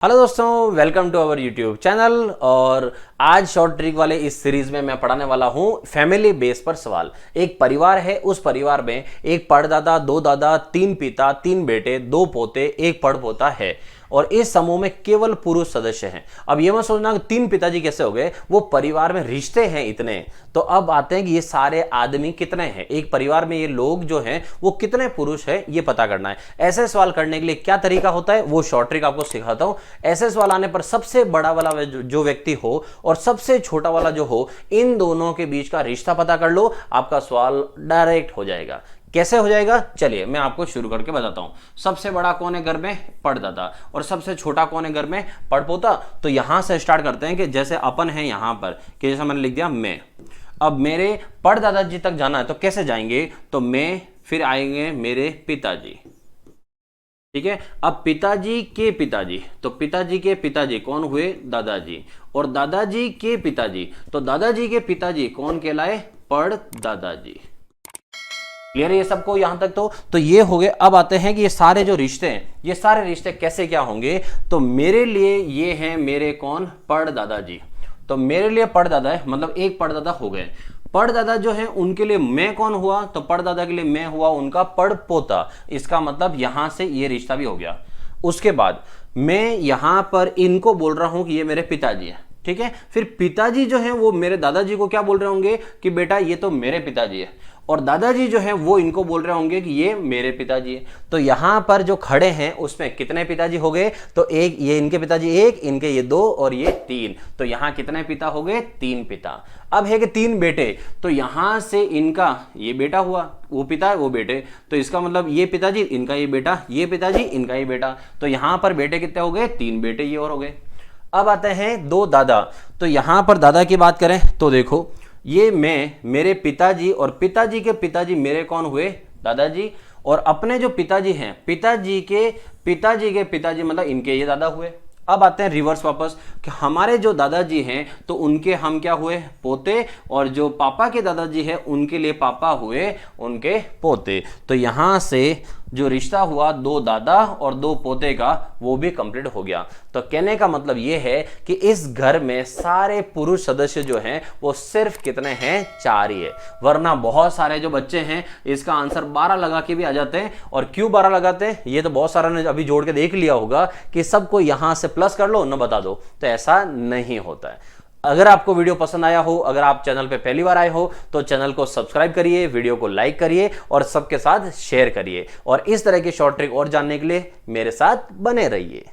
Hello दोस्तों, welcome to our YouTube channel. और आज शॉर्ट ट्रिक वाले इस सीरीज में मैं पढ़ाने वाला हूं फैमिली बेस पर सवाल। एक परिवार है, उस परिवार में एक परदादा, दो दादा, तीन पिता, तीन बेटे, दो पोते, एक पड़पोता है और इस समूह में केवल पुरुष सदस्य हैं। अब ये मत सोचना कि तीन पिताजी कैसे हो गए, वो परिवार में रिश्ते हैं इतने। तो अब आते हैं कि ये सारे आदमी कितने हैं, एक परिवार में ये लोग जो हैं वो कितने पुरुष हैं, ये पता करना है। ऐसे सवाल करने के लिए क्या तरीका होता है वो शॉर्ट ट्रिक आपको सिखाता हूं। ऐसे सवाल आने पर सबसे बड़ा वाला जो व्यक्ति हो और सबसे छोटा वाला जो हो, इन दोनों के बीच का रिश्ता पता कर लो, आपका सवाल डायरेक्ट हो जाएगा। कैसे हो जाएगा, चलिए मैं आपको शुरू करके बताता हूं। सबसे बड़ा कौन है घर में, पड़दादा, और सबसे छोटा कौन है घर में, पड़पोता। तो यहां से स्टार्ट करते हैं कि जैसे अपन है यहां पर, कि जैसा मैंने लिख दिया मैं। अब मेरे पड़दादा जी तक जाना है तो कैसे जाएंगे, तो मैं, फिर आएंगे मेरे पिताजी, ठीक है। अब पिताजी के पिताजी, तो पिताजी के पिताजी कौन हुए, दादाजी, और दादाजी के पिताजी, तो दादाजी के पिताजी कौन कहलाए, पड़दादाजी। क्लियर है ये सबको यहां तक। तो ये हो गए। अब आते हैं कि ये सारे जो रिश्ते हैं, ये सारे रिश्ते कैसे क्या होंगे। तो मेरे लिए ये हैं मेरे कौन, पड़दादाजी। तो मेरे लिए पड़दादा है, मतलब एक पड़दादा हो गए। पड़दादा जो है उनके लिए मैं कौन हुआ, तो पड़दादा के लिए मैं हुआ उनका पड़पोता। इसका मतलब यहां से ये रिश्ता भी हो गया। उसके बाद मैं यहां पर इनको बोल रहा हूं कि ये मेरे पिताजी है, ठीक है। फिर पिताजी जो है वो मेरे दादाजी को क्या बोल रहे होंगे कि बेटा ये तो मेरे पिताजी है, और दादाजी जो है वो इनको बोल रहे होंगे कि ये मेरे पिताजी है। तो यहां पर जो खड़े हैं उसमें कितने पिताजी हो गए, तो एक, ये इनके पिताजी एक, इनके ये दो और ये तीन। तो यहां कितने पिता हो गए, तीन पिता। अब है कि तीन बेटे, तो यहां से इनका ये बेटा हुआ, वो पिता वो बेटे, तो इसका मतलब ये पिताजी, इनका ये बेटा, ये पिताजी, इनका ये बेटा। तो यहां पर बेटे कितने हो गए, तीन बेटे ये और हो गए। अब आते हैं दो दादा। तो यहां पर दादा की बात करें तो देखो, ये मैं, मेरे पिताजी और पिताजी के पिताजी मेरे कौन हुए, दादाजी, और अपने जो पिताजी हैं, पिताजी के पिताजी मतलब इनके ये दादा हुए। अब आते हैं रिवर्स वापस कि हमारे जो दादाजी हैं तो उनके हम क्या हुए, पोते, और जो पापा के दादाजी हैं उनके लिए पापा हुए उनके पोते। तो यहां से जो रिश्ता हुआ दो दादा और दो पोते का, वो भी कंप्लीट हो गया। तो कहने का मतलब ये है कि इस घर में सारे पुरुष सदस्य जो हैं वो सिर्फ कितने हैं, चार ही है। वरना बहुत सारे जो बच्चे हैं इसका आंसर 12 लगा के भी आ जाते हैं। और क्यों 12 लगाते हैं, ये तो बहुत सारा ने अभी जोड़ के देख लिया होगा कि सबको यहां से प्लस कर लो न बता दो, तो ऐसा नहीं होता है। अगर आपको वीडियो पसंद आया हो, अगर आप चैनल पे पहली बार आए हो, तो चैनल को सब्सक्राइब करिए, वीडियो को लाइक करिए और सबके साथ शेयर करिए। और इस तरह के शॉर्ट ट्रिक और जानने के लिए मेरे साथ बने रहिए।